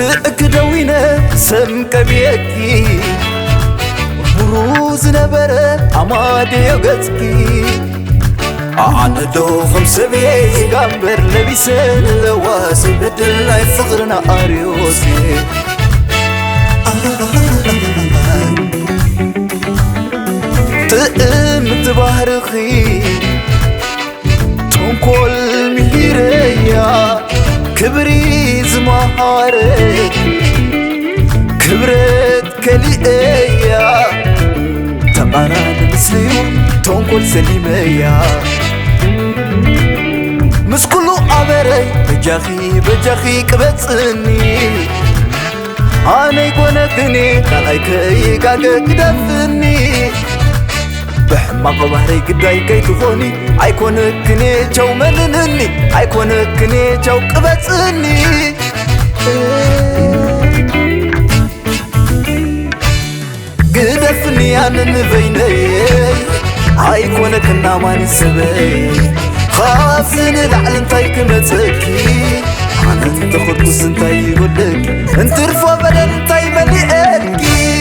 تأكدوينه سمك بيكي بروز نبرة عمادي يقتكي أنا دوخم سبيز قامبر لبيسن لواسي بدل لاي فقرنا أريوسي تقم تبارخي تنكل مهيريا كبري زمهارك كبرت كليئيا تقارن مسليو تنكل سليميا مسكلو عبري بجاخي كبتسني أنا يكونكني خلايكي كاكك دفني بحماق بحري قداي كي تخوني عيكونكني جو مننني عيكونكني جو كبتسني قدفني أنا نبيني عيكونكنا ما نسبي خافني العلم تايك متكي أنا تخرج سنتاي يقولك انت رفع بدل تاي مليئكي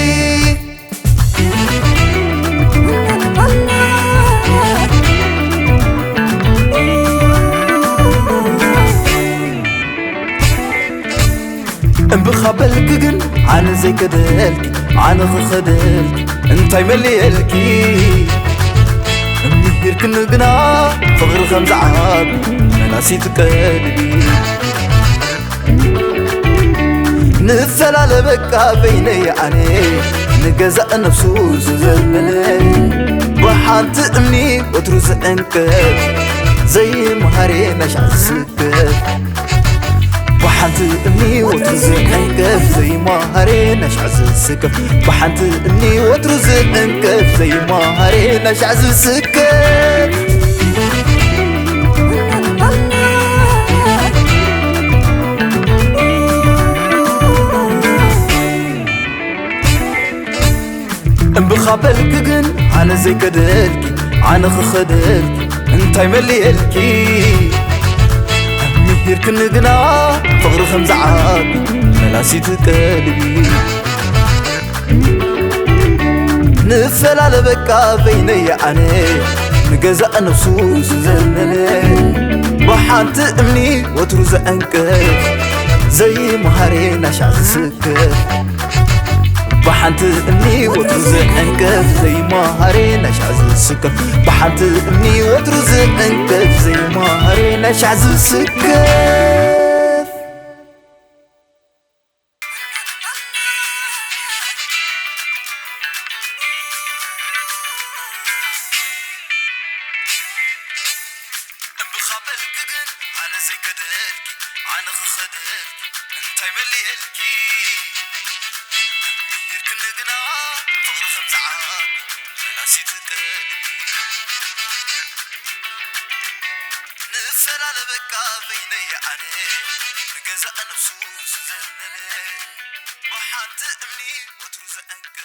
بخبلك جن عن زي كدلك عن خدلك انتي مليئكي يركن قنا فغر خمس عاب مناسي تقلبي نفلا لبكا بيني يعني نجزأ نفسو زمني بحانت امني وتروز انكف زي مهاري نشع السكف بحانت امني وتروز انكف زي مهاري نشع السكف بحانت امني وتروز انكف زي مهاري نشع السكف بخابلك جن أنا زي كدلكي أنا خدلكي انتي مليلكي يركن قنا فغر خمس عاب ملاسي تقلبي نفلا لبكا بيني أنا نجزأ نفسو زنني بحانت امني وتروز انكف زي مهاري نشع السكف بحانت امني وتروز انكف زي مهاري نشع السكف بحانت امني وتروز انكف زي مهاري نشع السكف بخابلك جن أنا زي كدلكي أنا خدلكي انتي مليلكي يركن قنا فغر خمس عاب ملاسي تقلبي نفلا لبكا بيني يعني نجزأ نفسو زمني بحانت امني وتروز انك